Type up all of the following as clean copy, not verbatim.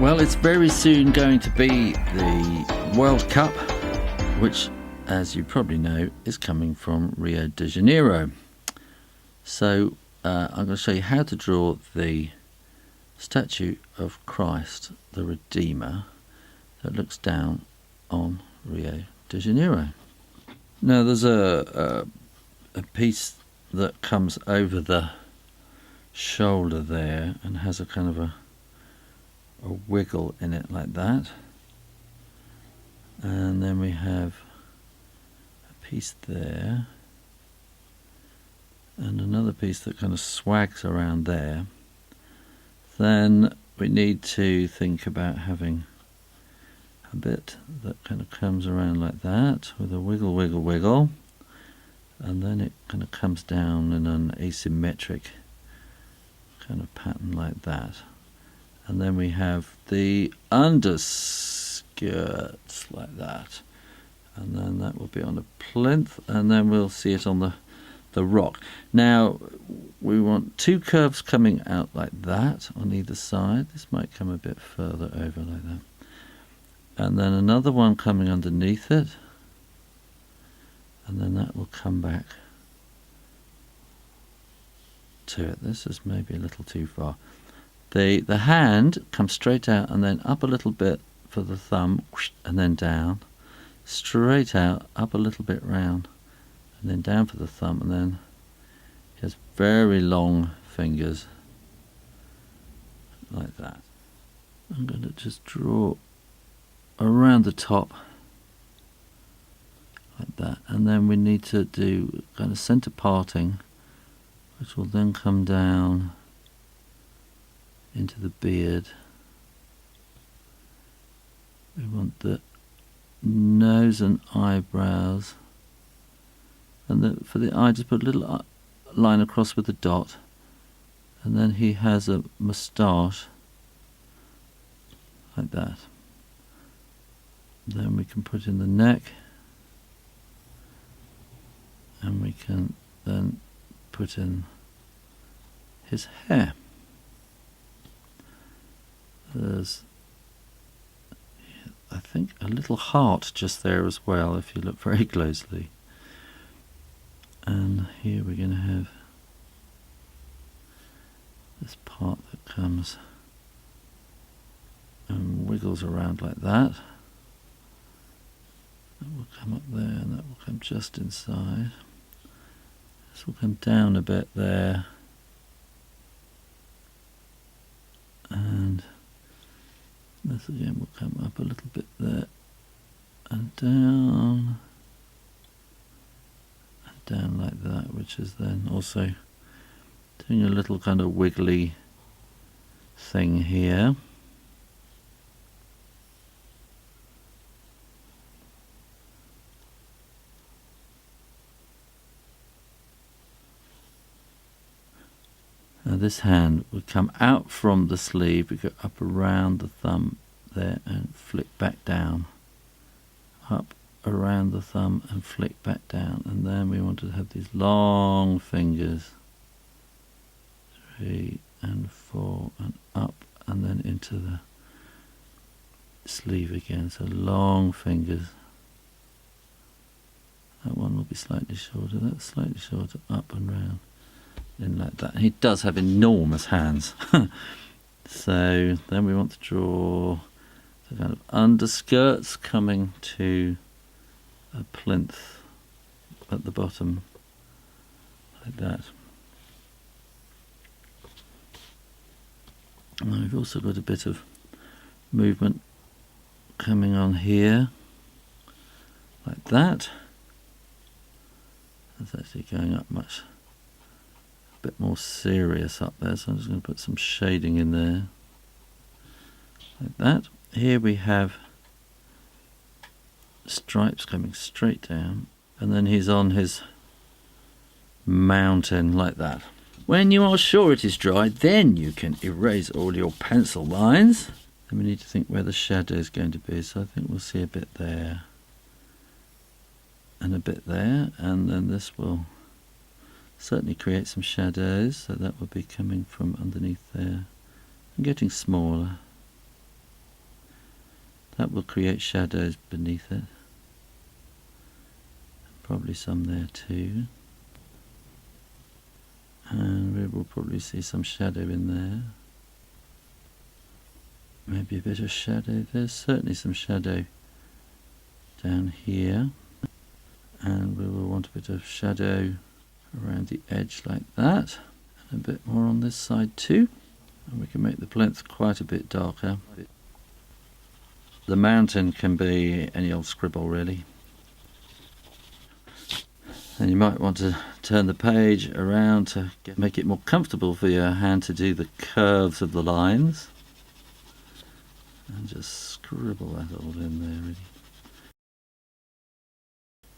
Well, it's very soon going to be the World Cup, which, as you probably know, is coming from Rio de Janeiro. So I'm going to show you how to draw the statue of Christ, the Redeemer, that looks down on Rio de Janeiro. Now, there's a piece that comes over the shoulder there and has a kind of a wiggle in it like that, and then we have a piece there and another piece that kind of swags around there. Then we need to think about having a bit that kind of comes around like that with a wiggle, wiggle, wiggle, and then it kind of comes down in an asymmetric kind of pattern like that. And then we have the underskirts like that, and then that will be on a plinth, and then we'll see it on the rock. Now we want two curves coming out like that on either side. This might come a bit further over like that, and then another one coming underneath it, and then that will come back to it. This is maybe a little too far. The hand comes straight out and then up a little bit for the thumb, and then down, straight out, up a little bit round, and then down for the thumb, and then he has very long fingers like that. I'm going to just draw around the top like that, and then we need to do kind of centre parting, which will then come down into the beard. We want the nose and eyebrows, and for the eye just put a little line across with a dot, and then he has a moustache like that. Then we can put in the neck, and we can then put in his hair. There's, I think, a little heart just there as well if you look very closely. And here we're going to have this part that comes and wiggles around like that. That will come up there, and that will come just inside. This will come down a bit there, and this again will come up a little bit there, and down like that, which is then also doing a little kind of wiggly thing here. Now this hand would come out from the sleeve, we go up around the thumb there and flick back down, up around the thumb and flick back down, and then we want to have these long fingers, 3 and 4 and up, and then into the sleeve again, so long fingers. That one will be slightly shorter, that's slightly shorter, up and round. In like that. He does have enormous hands. So then we want to draw the kind of underskirts coming to a plinth at the bottom like that. And we've also got a bit of movement coming on here like that. That's actually going up much bit more serious up there, so I'm just going to put some shading in there like that. Here we have stripes coming straight down, and then he's on his mountain like that. When you are sure it is dry, then you can erase all your pencil lines. Then we need to think where the shadow is going to be, so I think we'll see a bit there and a bit there, and then this will certainly create some shadows, so that will be coming from underneath there and getting smaller. That will create shadows beneath it. Probably some there too. And we will probably see some shadow in there. Maybe a bit of shadow. There's certainly some shadow down here. And we will want a bit of shadow around the edge like that. And a bit more on this side too. And we can make the plinth quite a bit darker. The mountain can be any old scribble really. And you might want to turn the page around to make it more comfortable for your hand to do the curves of the lines. And just scribble that all in there really.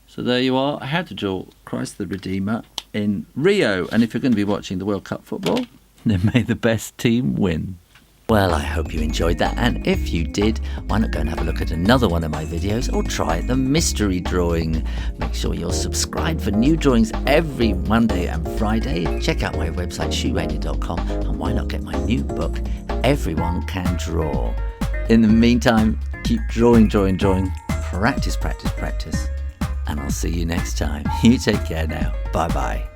So there you are, how to draw Christ the Redeemer in Rio. And if you're going to be watching the World Cup football, then may the best team win. Well, I hope you enjoyed that, and if you did, why not go and have a look at another one of my videos or try the mystery drawing. Make sure you're subscribed for new drawings every Monday and Friday. Check out my website shoorayner.com, and why not get my new book, Everyone Can Draw. In the meantime, keep drawing, practice, and I'll see you next time. You take care now. Bye bye.